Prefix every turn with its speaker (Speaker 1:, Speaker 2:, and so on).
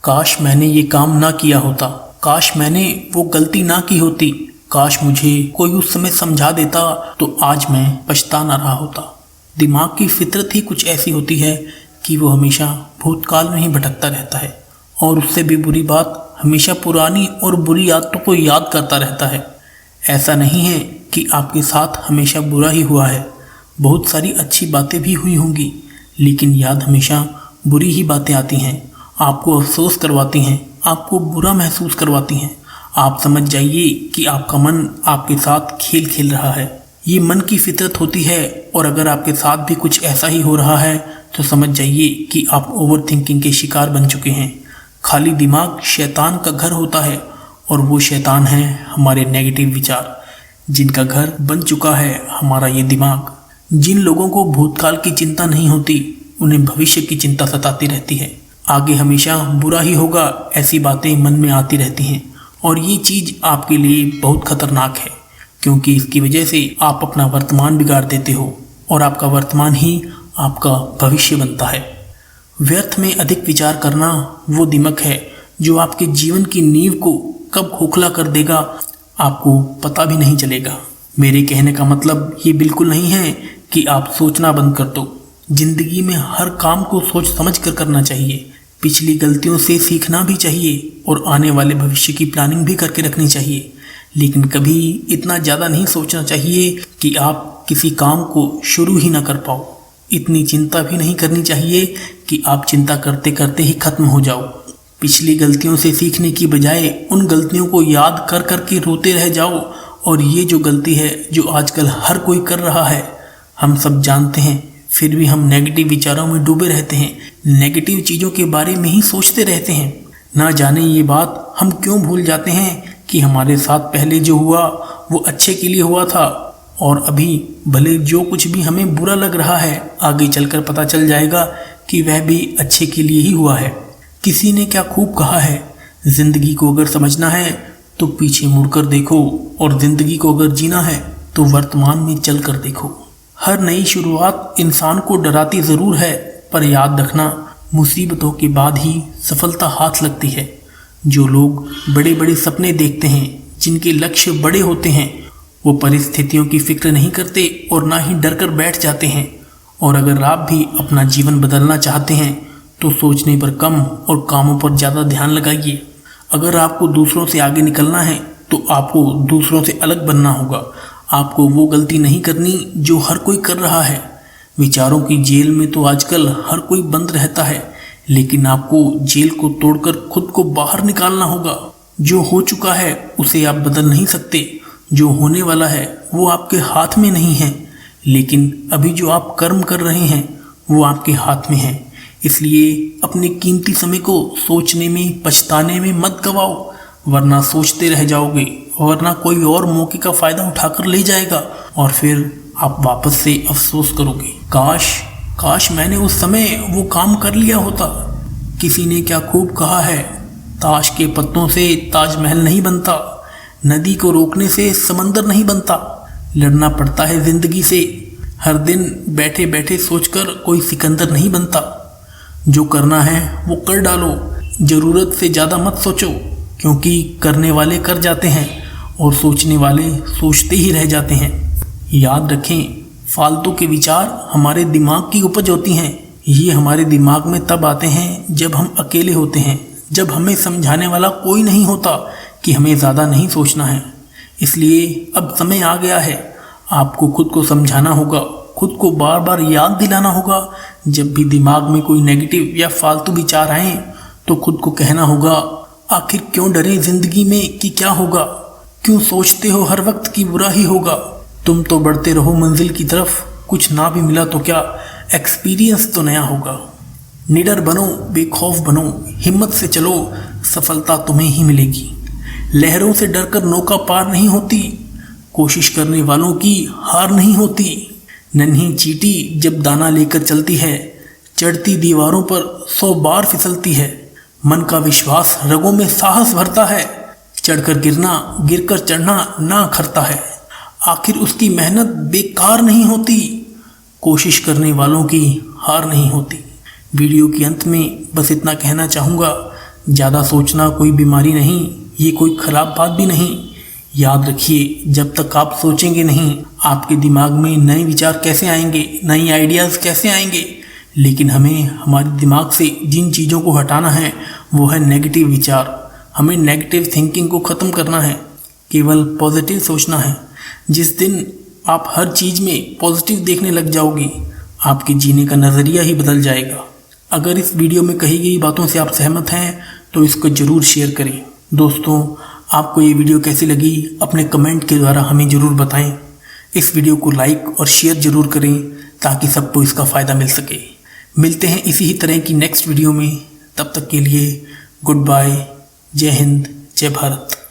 Speaker 1: काश मैंने ये काम ना किया होता, काश मैंने वो गलती ना की होती, काश मुझे कोई उस समय समझा देता तो आज मैं पछता ना रहा होता। दिमाग की फितरत ही कुछ ऐसी होती है कि वो हमेशा भूतकाल में ही भटकता रहता है और उससे भी बुरी बात हमेशा पुरानी और बुरी आदतों को याद करता रहता है। ऐसा नहीं है कि आपके साथ हमेशा बुरा ही हुआ है, बहुत सारी अच्छी बातें भी हुई होंगी, लेकिन याद हमेशा बुरी ही बातें आती हैं, आपको अफसोस करवाती हैं, आपको बुरा महसूस करवाती हैं। आप समझ जाइए कि आपका मन आपके साथ खेल खेल रहा है। ये मन की फितरत होती है और अगर आपके साथ भी कुछ ऐसा ही हो रहा है तो समझ जाइए कि आप ओवर थिंकिंग के शिकार बन चुके हैं। खाली दिमाग शैतान का घर होता है और वो शैतान है हमारे नेगेटिव विचार, जिनका घर बन चुका है हमारा ये दिमाग। जिन लोगों को भूतकाल की चिंता नहीं होती उन्हें भविष्य की चिंता सताती रहती है। आगे हमेशा बुरा ही होगा ऐसी बातें मन में आती रहती हैं और ये चीज़ आपके लिए बहुत खतरनाक है, क्योंकि इसकी वजह से आप अपना वर्तमान बिगाड़ देते हो और आपका वर्तमान ही आपका भविष्य बनता है। व्यर्थ में अधिक विचार करना वो दिमाग है जो आपके जीवन की नींव को कब खोखला कर देगा आपको पता भी नहीं चलेगा। मेरे कहने का मतलब ये बिल्कुल नहीं है कि आप सोचना बंद कर दो। जिंदगी में हर काम को सोच समझ कर करना चाहिए, पिछली गलतियों से सीखना भी चाहिए और आने वाले भविष्य की प्लानिंग भी करके रखनी चाहिए, लेकिन कभी इतना ज़्यादा नहीं सोचना चाहिए कि आप किसी काम को शुरू ही ना कर पाओ। इतनी चिंता भी नहीं करनी चाहिए कि आप चिंता करते करते ही खत्म हो जाओ। पिछली गलतियों से सीखने की बजाय उन गलतियों को याद कर कर के रोते रह जाओ। और ये जो गलती है जो आजकल हर कोई कर रहा है, हम सब जानते हैं, फिर भी हम नेगेटिव विचारों में डूबे रहते हैं, नेगेटिव चीज़ों के बारे में ही सोचते रहते हैं। ना जाने ये बात हम क्यों भूल जाते हैं कि हमारे साथ पहले जो हुआ वो अच्छे के लिए हुआ था और अभी भले जो कुछ भी हमें बुरा लग रहा है आगे चलकर पता चल जाएगा कि वह भी अच्छे के लिए ही हुआ है। किसी ने क्या खूब कहा है, जिंदगी को अगर समझना है तो पीछे मुड़कर देखो और जिंदगी को अगर जीना है तो वर्तमान में चल कर देखो। हर नई शुरुआत इंसान को डराती ज़रूर है, पर याद रखना मुसीबतों के बाद ही सफलता हाथ लगती है। जो लोग बड़े बड़े सपने देखते हैं, जिनके लक्ष्य बड़े होते हैं, वो परिस्थितियों की फिक्र नहीं करते और ना ही डर कर बैठ जाते हैं। और अगर आप भी अपना जीवन बदलना चाहते हैं तो सोचने पर कम और कामों पर ज़्यादा ध्यान लगाइए। अगर आपको दूसरों से आगे निकलना है तो आपको दूसरों से अलग बनना होगा। आपको वो गलती नहीं करनी जो हर कोई कर रहा है। विचारों की जेल में तो आजकल हर कोई बंद रहता है, लेकिन आपको जेल को तोड़कर खुद को बाहर निकालना होगा। जो हो चुका है उसे आप बदल नहीं सकते, जो होने वाला है वो आपके हाथ में नहीं है, लेकिन अभी जो आप कर्म कर रहे हैं वो आपके हाथ में है। इसलिए अपने कीमती समय को सोचने में, पछताने में मत गवाओ, वरना सोचते रह जाओगे, वरना कोई और मौके का फ़ायदा उठाकर ले जाएगा और फिर आप वापस से अफसोस करोगे। काश मैंने उस समय वो काम कर लिया होता। किसी ने क्या खूब कहा है, ताश के पत्तों से ताजमहल नहीं बनता, नदी को रोकने से समंदर नहीं बनता, लड़ना पड़ता है ज़िंदगी से। हर दिन बैठे बैठे सोचकर कोई सिकंदर नहीं बनता। जो करना है वो कर डालो, ज़रूरत से ज़्यादा मत सोचो, क्योंकि करने वाले कर जाते हैं और सोचने वाले सोचते ही रह जाते हैं। याद रखें, फालतू के विचार हमारे दिमाग की उपज होती हैं। ये हमारे दिमाग में तब आते हैं जब हम अकेले होते हैं, जब हमें समझाने वाला कोई नहीं होता कि हमें ज़्यादा नहीं सोचना है। इसलिए अब समय आ गया है, आपको खुद को समझाना होगा, खुद को बार बार याद दिलाना होगा। जब भी दिमाग में कोई नेगेटिव या फालतू विचार आए तो खुद को कहना होगा, आखिर क्यों डरे ज़िंदगी में कि क्या होगा, क्यों सोचते हो हर वक्त कि बुरा ही होगा। तुम तो बढ़ते रहो मंजिल की तरफ, कुछ ना भी मिला तो क्या, एक्सपीरियंस तो नया होगा। निडर बनो, बेखौफ बनो, हिम्मत से चलो, सफलता तुम्हें ही मिलेगी। लहरों से डरकर नौका पार नहीं होती, कोशिश करने वालों की हार नहीं होती। नन्ही चींटी जब दाना लेकर चलती है, चढ़ती दीवारों पर 100 बार फिसलती है। मन का विश्वास रगों में साहस भरता है, चढ़कर गिरना, गिरकर चढ़ना ना अखरता है। आखिर उसकी मेहनत बेकार नहीं होती, कोशिश करने वालों की हार नहीं होती। वीडियो के अंत में बस इतना कहना चाहूँगा, ज़्यादा सोचना कोई बीमारी नहीं, ये कोई खराब बात भी नहीं। याद रखिए, जब तक आप सोचेंगे नहीं, आपके दिमाग में नए विचार कैसे आएंगे, नई आइडियाज़ कैसे आएंगे। लेकिन हमें हमारे दिमाग से जिन चीज़ों को हटाना है वो है नेगेटिव विचार। हमें नेगेटिव थिंकिंग को ख़त्म करना है, केवल पॉजिटिव सोचना है। जिस दिन आप हर चीज़ में पॉजिटिव देखने लग जाओगे, आपके जीने का नज़रिया ही बदल जाएगा। अगर इस वीडियो में कही गई बातों से आप सहमत हैं तो इसको ज़रूर शेयर करें। दोस्तों, आपको ये वीडियो कैसी लगी अपने कमेंट के द्वारा हमें ज़रूर बताएं। इस वीडियो को लाइक और शेयर ज़रूर करें ताकि सबको इसका फ़ायदा मिल सके। मिलते हैं इसी ही तरह की नेक्स्ट वीडियो में। तब तक के लिए गुड बाय। जय हिंद, जय भारत।